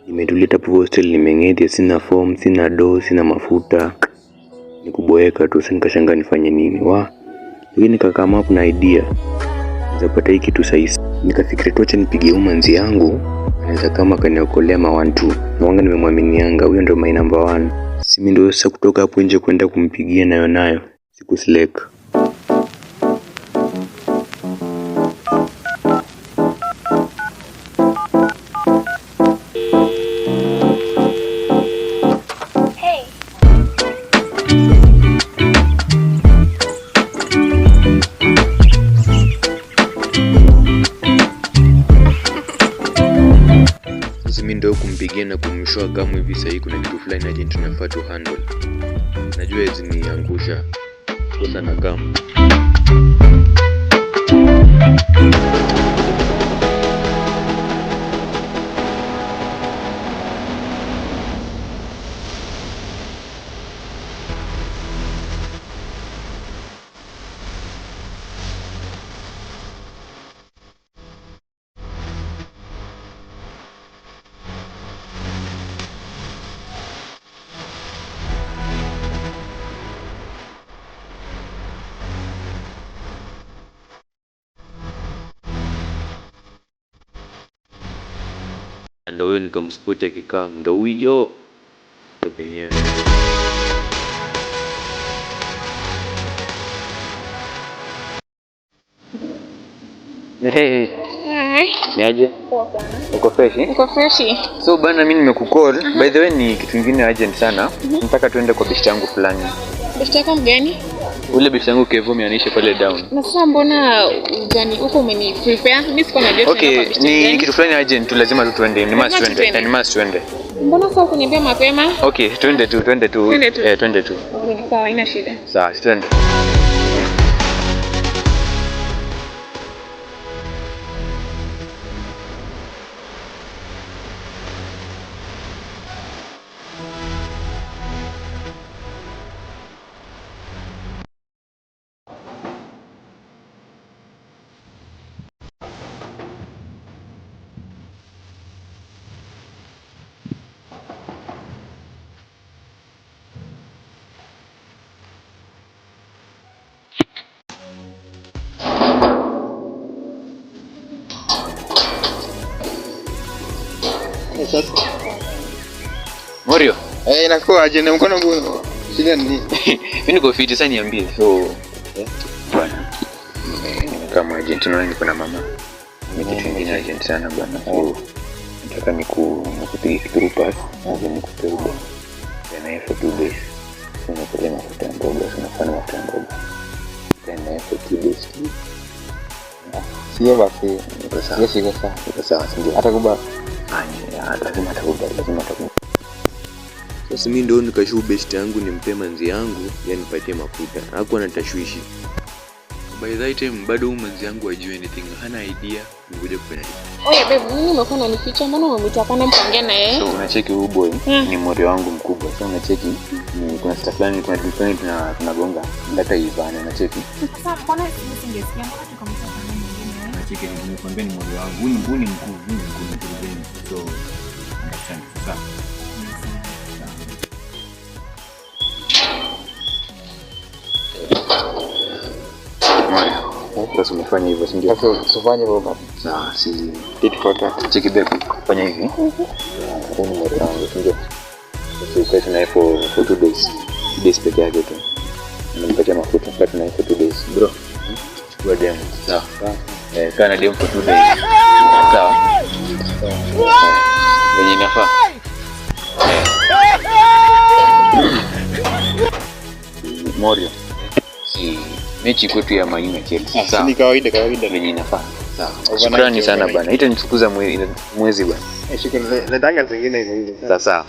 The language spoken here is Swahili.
Nimetuleta hapo hostel, nimeng'etia, sina form, sina do, sina mafuta. Nikuboeka tu, sasa nikashangaa nifanye nini. Lakini nikakama hapo na idea. Nizapata hiki kitu sahihi. Nikafikiri tu acha nipigie manzi yangu. Anaweza kama kaniokolea ma 1-2. Mwanga nimemwaminianga, huyo ndio my number 1. Si mimi ndio sasa kutoka hapo nje kwenda kumpigia nayo. Siku slack. Mimi ndio kumpigia na kumshoa kama hivi sasa kuna kitu fulani agent tunafaa tu handle. Najua hizi ni angusha kosa na kama. Ndio huyo nikamspoti akikaa, ndio huyo penyewe. Hey. Niaje? Uko fresh? Uko fresh? So bana, mimi nimekucall. By the way ni kitu kingine urgent sana. Nataka tuende kwa best yangu fulani. Best yako mgani? Ule best yangu Kevo mianishe pale down. Na sasa mbona ujani huko umeni prepare? Mimi siko na date. Okay, ni kitu fulani urgent tu, lazima tu tuende. Ni must tuende. Mbona sasa kuniambia mapema? Okay, twende tu. Twende tu. Sawa, haina shida. Sawa, twende. Morio. Inakuwa aje na mkono wangu. Shida ni nini? Mimi niko fit sasa, niambie. So, bwana. Kama agent tunaona niko na mama. Ni kitu kingine agent sana bwana. So, nataka nikupigie kitu pass, na nikupe ube. Na for 2 days. Sina problema kwa mboga, tunafanya mboga. Tena for 2 days. Sio basi. Sio sawa. Ndio. Atakuba. Lazima atakubali. Sasa mimi ndio nikashuhu best yangu nimpe manzi yangu, yani nipatie mafuta. Hakuwa na tashwishi. By the time bado manzi yangu ajue anything, hana idea ngoja kufanya nini. Oya babe, mimi nimekuwa nanificha, mbona umemtapana mpangia na yeye? So unacheki huyu boy ni mori wangu mkubwa. So unacheki ni kuna stuff fulani tunagonga data Ivana, unacheki. Sasa mbona singesikia mbona tukamtapana mwingine? Unacheki nimekwambia ni mori wangu. Huyu ni mkuu. So understand sasa. Sasa umefanya hivyo, si ndio? Sasa usifanye hivyo baba. Sawa, si tit for tat. Cheki baby, fanya hivi. Huyu ni mori wangu, si ndio? Sasa ukae naye for 2 days. 2 days peke yake tu. Nimempatia mafuta kwa naye for 2 days. Bro, chukua demo. Sawa. Kana demo for 2 days. Sawa. Wenye nafaa. Morio. Si mechi kwetu ya Man United. Sawa. Ni kawaida wenye inafaa. Sawa. Shukrani sana bana. Itanichukuza mwezi bana. Shukrani. Nataka zingine hizo. Sawa.